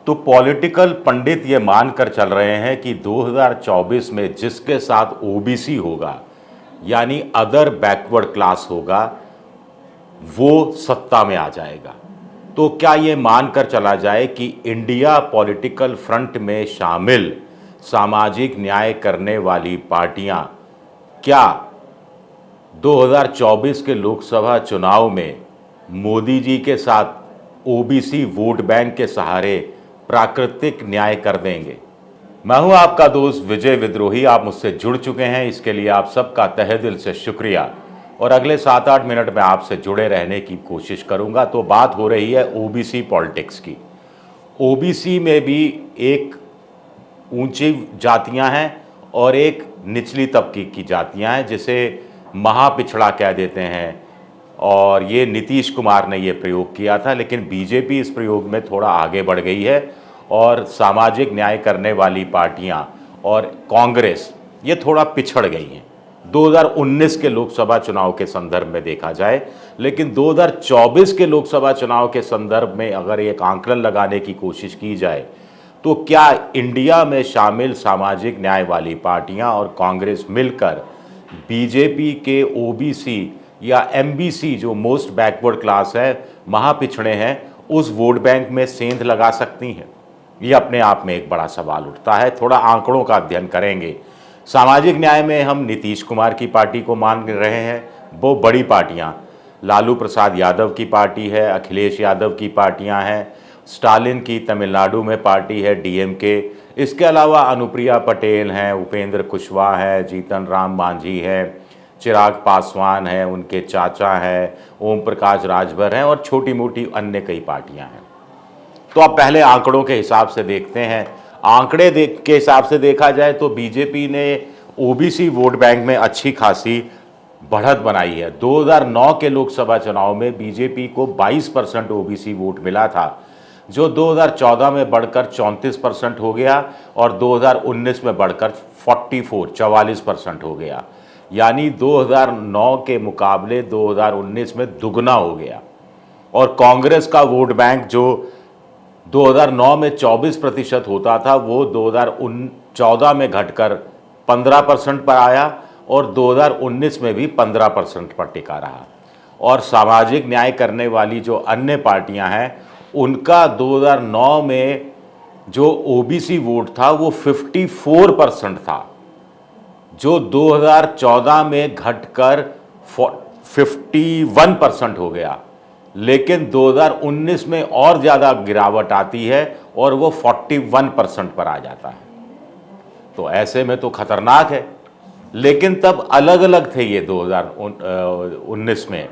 तो पॉलिटिकल पंडित ये मानकर चल रहे हैं कि 2024 में जिसके साथ ओबीसी होगा, यानी अदर बैकवर्ड क्लास होगा, वो सत्ता में आ जाएगा। तो क्या ये मानकर चला जाए कि इंडिया पॉलिटिकल फ्रंट में शामिल सामाजिक न्याय करने वाली पार्टियां क्या 2024 के लोकसभा चुनाव में मोदी जी के साथ ओबीसी वोट बैंक के सहारे प्राकृतिक न्याय कर देंगे? मैं हूं आपका दोस्त विजय विद्रोही। आप मुझसे जुड़ चुके हैं, इसके लिए आप सबका तहे दिल से शुक्रिया। और अगले 7-8 मिनट में आपसे जुड़े रहने की कोशिश करूंगा। तो बात हो रही है ओबीसी पॉलिटिक्स की। ओबीसी में भी एक ऊंची जातियां हैं और एक निचली तबके की जातियां हैं, जिसे महापिछड़ा कह देते हैं। और ये नीतीश कुमार ने ये प्रयोग किया था, लेकिन बीजेपी इस प्रयोग में थोड़ा आगे बढ़ गई है और सामाजिक न्याय करने वाली पार्टियां और कांग्रेस ये थोड़ा पिछड़ गई हैं 2019 के लोकसभा चुनाव के संदर्भ में देखा जाए। लेकिन 2024 के लोकसभा चुनाव के संदर्भ में अगर एक आंकलन लगाने की कोशिश की जाए तो क्या इंडिया में शामिल सामाजिक न्याय वाली पार्टियां और कांग्रेस मिलकर बीजेपी के ओबीसी या एमबीसी जो मोस्ट बैकवर्ड क्लास है, महापिछड़े हैं, उस वोट बैंक में सेंध लगा सकती हैं? ये अपने आप में एक बड़ा सवाल उठता है। थोड़ा आंकड़ों का अध्ययन करेंगे। सामाजिक न्याय में हम नीतीश कुमार की पार्टी को मान रहे हैं। वो बड़ी पार्टियां लालू प्रसाद यादव की पार्टी है, अखिलेश यादव की पार्टियां हैं, स्टालिन की तमिलनाडु में पार्टी है डीएमके। इसके अलावा अनुप्रिया पटेल हैं, उपेंद्र कुशवाहा है, जीतन राम मांझी है, चिराग पासवान है, उनके चाचा हैं, ओम प्रकाश राजभर हैं और छोटी मोटी अन्य कई पार्टियां हैं। तो अब पहले आंकड़ों के हिसाब से देखते हैं। आंकड़े के हिसाब से देखा जाए तो बीजेपी ने ओबीसी वोट बैंक में अच्छी खासी बढ़त बनाई है। 2009 के लोकसभा चुनाव में बीजेपी को 22% ओबीसी वोट मिला था, जो 2014 में बढ़कर 34% हो गया और 2019 में बढ़कर 44% हो गया। यानी 2009 के मुकाबले 2019 में दुगना हो गया। और कांग्रेस का वोट बैंक जो 2009 में 24% होता था, वो 2014 में घटकर 15% पर आया और 2019 में भी 15% पर टिका रहा। और सामाजिक न्याय करने वाली जो अन्य पार्टियां हैं, उनका 2009 में जो ओबीसी वोट था वो 54% था, जो 2014 में घटकर 51% हो गया। लेकिन 2019 में और ज़्यादा गिरावट आती है और वो 41% पर आ जाता है। तो ऐसे में तो खतरनाक है। लेकिन तब अलग अलग थे ये 2019 में।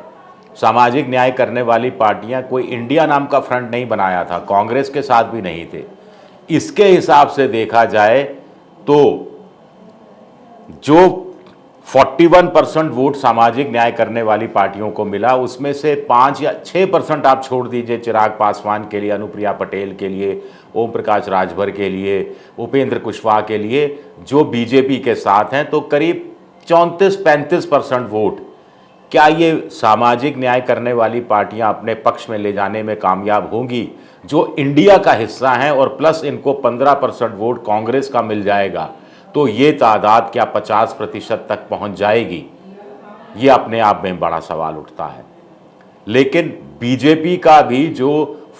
सामाजिक न्याय करने वाली पार्टियां कोई इंडिया नाम का फ्रंट नहीं बनाया था, कांग्रेस के साथ भी नहीं थे। इसके हिसाब से देखा जाए तो जो 41% वोट सामाजिक न्याय करने वाली पार्टियों को मिला, उसमें से 5 या 6% आप छोड़ दीजिए चिराग पासवान के लिए, अनुप्रिया पटेल के लिए, ओम प्रकाश राजभर के लिए, उपेंद्र कुशवाहा के लिए, जो बीजेपी के साथ हैं, तो करीब 34-35% वोट क्या ये सामाजिक न्याय करने वाली पार्टियां अपने पक्ष में ले जाने में कामयाब होंगी, जो इंडिया का हिस्सा हैं, और प्लस इनको 15% वोट कांग्रेस का मिल जाएगा, तो ये तादाद क्या 50% तक पहुंच जाएगी? ये अपने आप में बड़ा सवाल उठता है। लेकिन बीजेपी का भी जो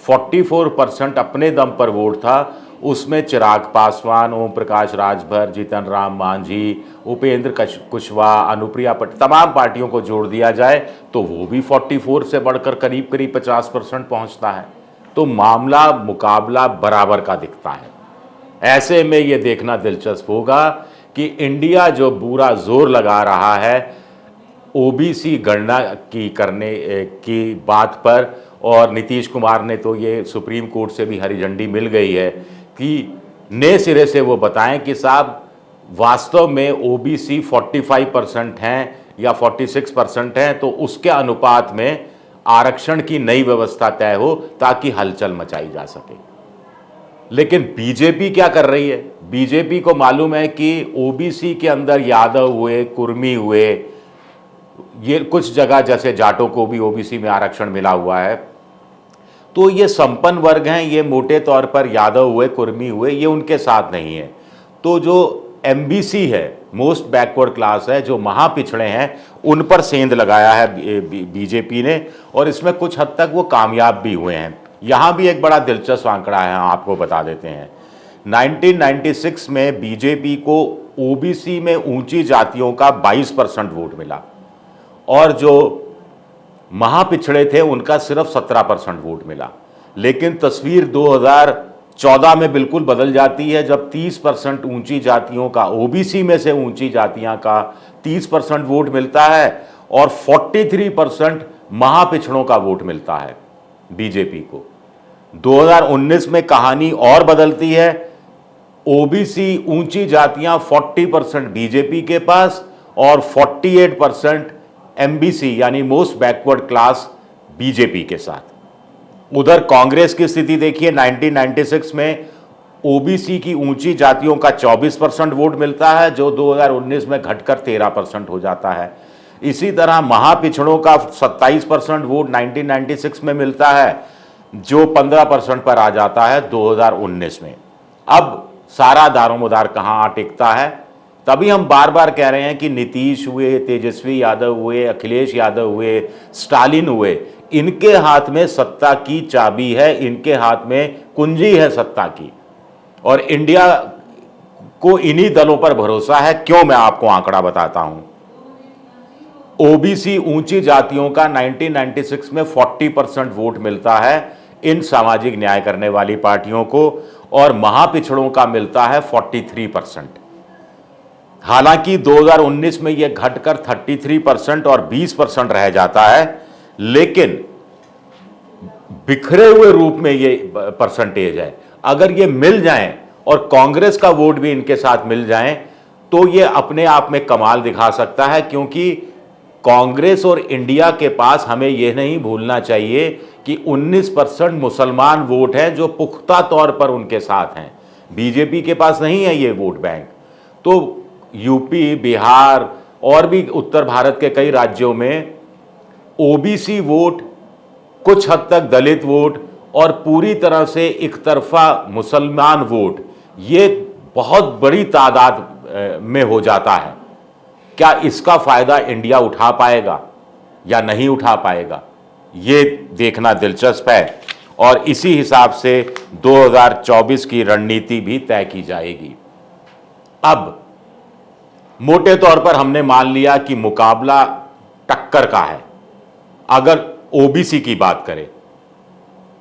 44% अपने दम पर वोट था, उसमें चिराग पासवान, ओम प्रकाश राजभर, जीतन राम मांझी, उपेंद्र कुशवाहा, अनुप्रिया पटेल, तमाम पार्टियों को जोड़ दिया जाए तो वो भी 44 से बढ़कर करीब करीब 50% पहुंचता है। तो मामला मुकाबला बराबर का दिखता है। ऐसे में ये देखना दिलचस्प होगा कि इंडिया जो पूरा जोर लगा रहा है ओबीसी गणना की करने की बात पर, और नीतीश कुमार ने तो ये सुप्रीम कोर्ट से भी हरी झंडी मिल गई है कि नए सिरे से वो बताएं कि साहब वास्तव में ओबीसी 45% हैं या 46% हैं, तो उसके अनुपात में आरक्षण की नई व्यवस्था तय हो ताकि हलचल मचाई जा सके। लेकिन बीजेपी क्या कर रही है? बीजेपी को मालूम है कि ओबीसी के अंदर यादव हुए, कुर्मी हुए, ये कुछ जगह जैसे जाटों को भी ओबीसी में आरक्षण मिला हुआ है, तो ये संपन्न वर्ग हैं, ये मोटे तौर पर यादव हुए, कुर्मी हुए, ये उनके साथ नहीं है। तो जो एमबीसी है, मोस्ट बैकवर्ड क्लास है, जो महापिछड़े हैं, उन पर सेंध लगाया है बीजेपी ने, और इसमें कुछ हद तक वो कामयाब भी हुए हैं। यहाँ भी एक बड़ा दिलचस्प आंकड़ा है, आपको बता देते हैं। 1996 में बीजेपी को ओबीसी में ऊंची जातियों का 22% वोट मिला, और जो महापिछड़े थे उनका सिर्फ 17% वोट मिला। लेकिन तस्वीर 2014 में बिल्कुल बदल जाती है, जब 30% ऊंची जातियों का, ओबीसी में से ऊंची जातियां का 30% वोट मिलता है, और 43% महापिछड़ों का वोट मिलता है बीजेपी को। 2019 में कहानी और बदलती है। ओबीसी ऊंची जातियां 40% बीजेपी के पास, और 48% एमबीसी यानी मोस्ट बैकवर्ड क्लास बीजेपी के साथ। उधर कांग्रेस की स्थिति देखिए, 1996 में ओबीसी की ऊंची जातियों का 24% वोट मिलता है, जो 2019 में घटकर 13% हो जाता है। इसी तरह महापिछड़ों का 27% वोट 1996 में मिलता है, जो 15% पर आ जाता है 2019 में। अब सारा दारोमदार कहाँ आ टिकता है? तभी हम बार बार कह रहे हैं कि नीतीश हुए, तेजस्वी यादव हुए, अखिलेश यादव हुए, स्टालिन हुए, इनके हाथ में सत्ता की चाबी है, इनके हाथ में कुंजी है सत्ता की, और इंडिया को इन्हीं दलों पर भरोसा है। क्यों? मैं आपको आंकड़ा बताता हूं। ओबीसी ऊंची जातियों का 1996 में 40% वोट मिलता है इन सामाजिक न्याय करने वाली पार्टियों को, और महापिछड़ों का मिलता है 43%। हालांकि 2019 में यह घटकर 33% और 20% रह जाता है, लेकिन बिखरे हुए रूप में यह परसेंटेज है। अगर ये मिल जाएं और कांग्रेस का वोट भी इनके साथ मिल जाएं, तो ये अपने आप में कमाल दिखा सकता है, क्योंकि कांग्रेस और इंडिया के पास, हमें यह नहीं भूलना चाहिए कि 19% मुसलमान वोट हैं जो पुख्ता तौर पर उनके साथ हैं। बीजेपी के पास नहीं है ये वोट बैंक। तो यूपी, बिहार और भी उत्तर भारत के कई राज्यों में ओबीसी वोट, कुछ हद तक दलित वोट और पूरी तरह से एक तरफा मुसलमान वोट, ये बहुत बड़ी तादाद में हो जाता है। क्या इसका फायदा इंडिया उठा पाएगा या नहीं उठा पाएगा, ये देखना दिलचस्प है, और इसी हिसाब से 2024 की रणनीति भी तय की जाएगी। अब मोटे तौर पर हमने मान लिया कि मुकाबला टक्कर का है। अगर ओबीसी की बात करें,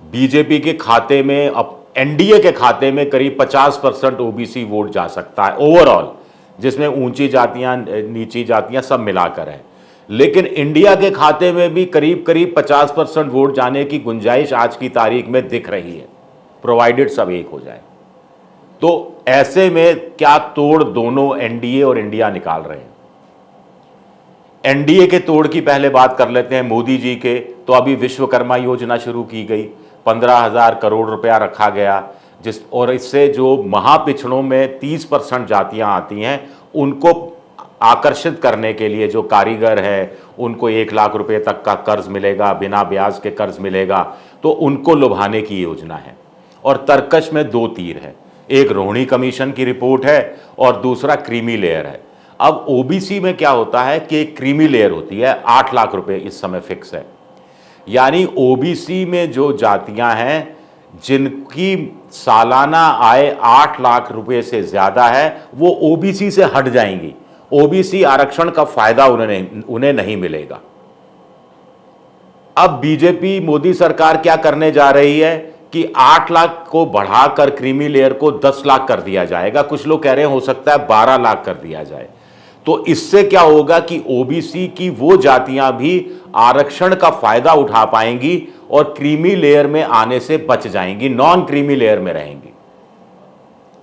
बीजेपी के खाते में, अब एनडीए के खाते में करीब 50% ओबीसी वोट जा सकता है ओवरऑल, जिसमें ऊंची जातियां, नीची जातियां सब मिलाकर है। लेकिन इंडिया के खाते में भी करीब करीब 50% वोट जाने की गुंजाइश आज की तारीख में दिख रही है, प्रोवाइडेड सब एक हो जाए। तो ऐसे में क्या तोड़ दोनों एनडीए और इंडिया निकाल रहे हैं। एनडीए के तोड़ की पहले बात कर लेते हैं, मोदी जी के। तो अभी विश्वकर्मा योजना शुरू की गई, 15,000 करोड़ रुपया रखा गया, और इससे जो महापिछड़ों में 30% जातियां आती हैं, उनको आकर्षित करने के लिए जो कारीगर है, उनको 1 लाख रुपए तक का कर्ज मिलेगा, बिना ब्याज के कर्ज मिलेगा, तो उनको लुभाने की योजना है। और तरकश में 2 तीर है, एक रोहिणी कमीशन की रिपोर्ट है और दूसरा क्रीमी लेयर है। अब ओबीसी में क्या होता है कि एक क्रीमी लेयर होती है, 8 लाख रुपए इस समय फिक्स है। यानी ओबीसी में जो जातियां हैं जिनकी सालाना आय 8 लाख रुपए से ज्यादा है, वो ओबीसी से हट जाएंगी। ओबीसी आरक्षण का फायदा उन्हें नहीं मिलेगा। अब बीजेपी, मोदी सरकार क्या करने जा रही है कि 8 लाख को बढ़ाकर क्रीमी लेयर को 10 लाख कर दिया जाएगा। कुछ लोग कह रहे हैं हो सकता है 12 लाख कर दिया जाए। तो इससे क्या होगा कि ओबीसी की वो जातियां भी आरक्षण का फायदा उठा पाएंगी और क्रीमी लेयर में आने से बच जाएंगी, नॉन क्रीमी लेयर में रहेंगी।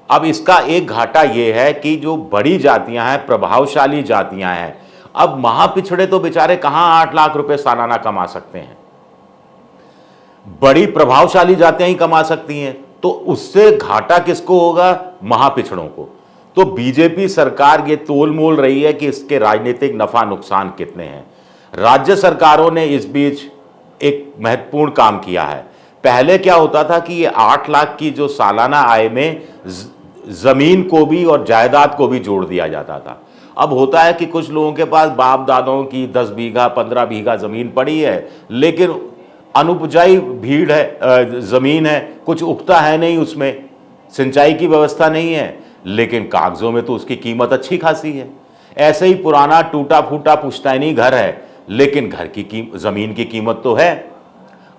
अब इसका एक घाटा यह है कि जो बड़ी जातियां हैं, प्रभावशाली जातियां हैं, अब महापिछड़े तो बेचारे कहां 8 लाख रुपए सालाना कमा सकते हैं, बड़ी प्रभावशाली जातियां ही कमा सकती हैं। तो उससे घाटा किसको होगा? महापिछड़ों को। तो बीजेपी सरकार ये तोल मोल रही है कि इसके राजनीतिक नफा नुकसान कितने हैं। राज्य सरकारों ने इस बीच एक महत्वपूर्ण काम किया है। पहले क्या होता था कि ये 8 लाख की जो सालाना आय में जमीन को भी और जायदाद को भी जोड़ दिया जाता था। अब होता है कि कुछ लोगों के पास बाप दादों की 10 बीघा 15 बीघा जमीन पड़ी है, लेकिन अनुपजाई भीड़ है, जमीन है, कुछ उगता है नहीं, उसमें सिंचाई की व्यवस्था नहीं है, लेकिन कागजों में तो उसकी कीमत अच्छी खासी है। ऐसे ही पुराना टूटा फूटा पुश्तैनी घर है, लेकिन घर की जमीन की कीमत तो है।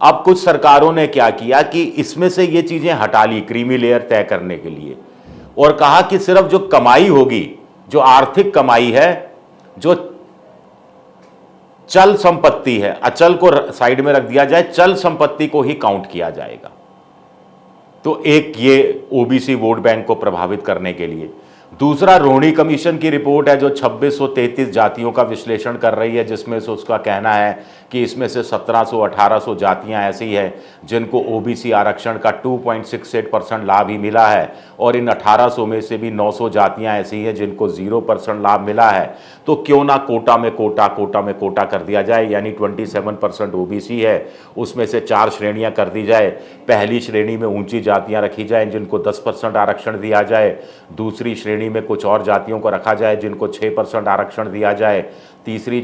अब कुछ सरकारों ने क्या किया कि इसमें से ये चीजें हटा ली क्रीमी लेयर तय करने के लिए, और कहा कि सिर्फ जो कमाई होगी, जो आर्थिक कमाई है, जो चल संपत्ति है, अचल को साइड में रख दिया जाए, चल संपत्ति को ही काउंट किया जाएगा। तो एक ये ओबीसी वोट बैंक को प्रभावित करने के लिए। दूसरा, रोहिणी कमीशन की रिपोर्ट है जो 2633 जातियों का विश्लेषण कर रही है, जिसमें से उसका कहना है कि इसमें से 1700-1800 जातियां ऐसी हैं जिनको ओबीसी आरक्षण का 2.68% लाभ ही मिला है, और इन 1800 में से भी 900 जातियां ऐसी हैं जिनको 0% लाभ मिला है। तो क्यों ना कोटा में कोटा कर दिया जाए, यानी 27% ओबीसी है, उसमें से 4 श्रेणियां कर दी जाए। पहली श्रेणी में ऊंची जातियां रखी जाए जिनको 10% आरक्षण दिया जाए, दूसरी श्रेणी में कुछ और जातियों को रखा जाए जिनको 6% आरक्षण दिया जाए, तीसरी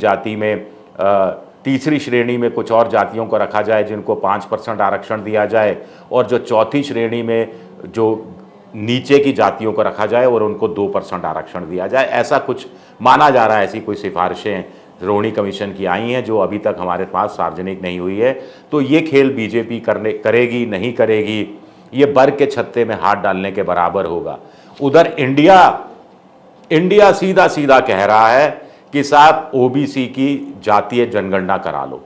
श्रेणी में कुछ और जातियों को रखा जाए जिनको 5% आरक्षण दिया जाए, और जो चौथी श्रेणी में जो नीचे की जातियों को रखा जाए और उनको 2% आरक्षण दिया जाए। ऐसा कुछ माना जा रहा है, ऐसी कोई सिफारिशें रोहिणी कमीशन की आई हैं जो अभी तक हमारे पास सार्वजनिक नहीं हुई है। तो ये खेल बीजेपी करेगी नहीं करेगी, ये बर के छत्ते में हाथ डालने के बराबर होगा। उधर इंडिया सीधा सीधा कह रहा है कि साहब ओबीसी की जातीय जनगणना करा लो,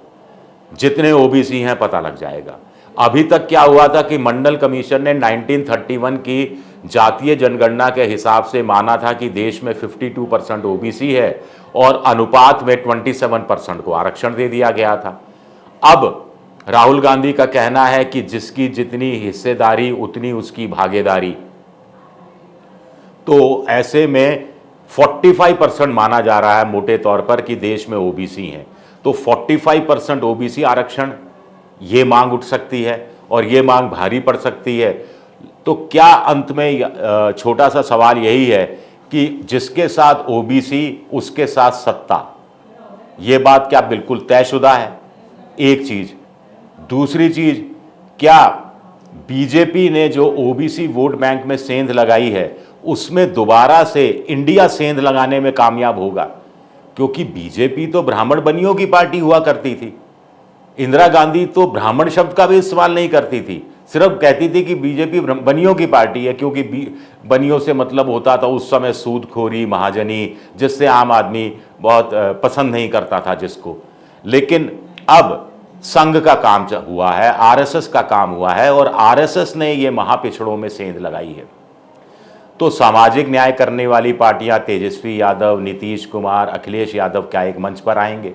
जितने ओबीसी हैं पता लग जाएगा। अभी तक क्या हुआ था कि मंडल कमीशन ने 1931 की जातीय जनगणना के हिसाब से माना था कि देश में 52% ओबीसी है और अनुपात में 27% को आरक्षण दे दिया गया था। अब राहुल गांधी का कहना है कि जिसकी जितनी हिस्सेदारी उतनी उसकी भागीदारी, तो ऐसे में 45% माना जा रहा है मोटे तौर पर कि देश में ओबीसी हैं। तो 45% ओबीसी आरक्षण, ये मांग उठ सकती है और ये मांग भारी पड़ सकती है। तो क्या अंत में छोटा सा सवाल यही है कि जिसके साथ ओबीसी उसके साथ सत्ता, ये बात क्या बिल्कुल तयशुदा है? एक चीज। दूसरी चीज, क्या बीजेपी ने जो ओबीसी वोट बैंक में सेंध लगाई है उसमें दोबारा से इंडिया सेंध लगाने में कामयाब होगा? क्योंकि बीजेपी तो ब्राह्मण बनियों की पार्टी हुआ करती थी। इंदिरा गांधी तो ब्राह्मण शब्द का भी इस्तेमाल नहीं करती थी, सिर्फ कहती थी कि बीजेपी बनियों की पार्टी है, क्योंकि बनियों से मतलब होता था उस समय सूदखोरी, महाजनी, जिससे आम आदमी बहुत पसंद नहीं करता था जिसको। लेकिन अब संघ का काम हुआ है, आरएसएस का काम हुआ है, और आरएसएस ने ये महापिछड़ों में सेंध लगाई है। तो सामाजिक न्याय करने वाली पार्टियां तेजस्वी यादव, नीतीश कुमार, अखिलेश यादव क्या एक मंच पर आएंगे?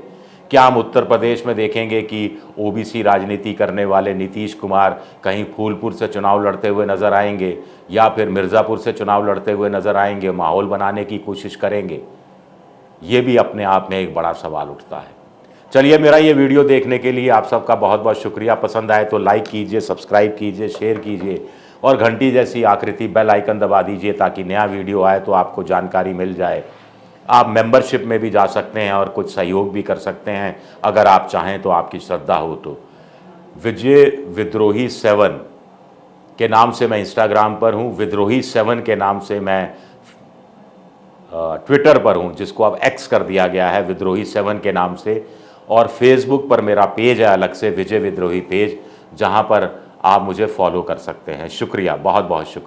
क्या हम उत्तर प्रदेश में देखेंगे कि ओबीसी राजनीति करने वाले नीतीश कुमार कहीं फूलपुर से चुनाव लड़ते हुए नजर आएंगे या फिर मिर्ज़ापुर से चुनाव लड़ते हुए नजर आएंगे, माहौल बनाने की कोशिश करेंगे? ये भी अपने आप में एक बड़ा सवाल उठता है। चलिए, मेरा ये वीडियो देखने के लिए आप सबका बहुत बहुत शुक्रिया। पसंद आए तो लाइक कीजिए, सब्सक्राइब कीजिए, शेयर कीजिए और घंटी जैसी आकृति बेल आइकन दबा दीजिए ताकि नया वीडियो आए तो आपको जानकारी मिल जाए। आप मेंबरशिप में भी जा सकते हैं और कुछ सहयोग भी कर सकते हैं अगर आप चाहें तो, आपकी श्रद्धा हो तो। विजय विद्रोही 7 के नाम से मैं इंस्टाग्राम पर हूँ, विद्रोही 7 के नाम से मैं ट्विटर पर हूँ, जिसको अब एक्स कर दिया गया है विद्रोही 7 के नाम से, और फेसबुक पर मेरा पेज है अलग से, विजय विद्रोही पेज, जहाँ पर आप मुझे फॉलो कर सकते हैं। शुक्रिया, बहुत बहुत शुक्रिया।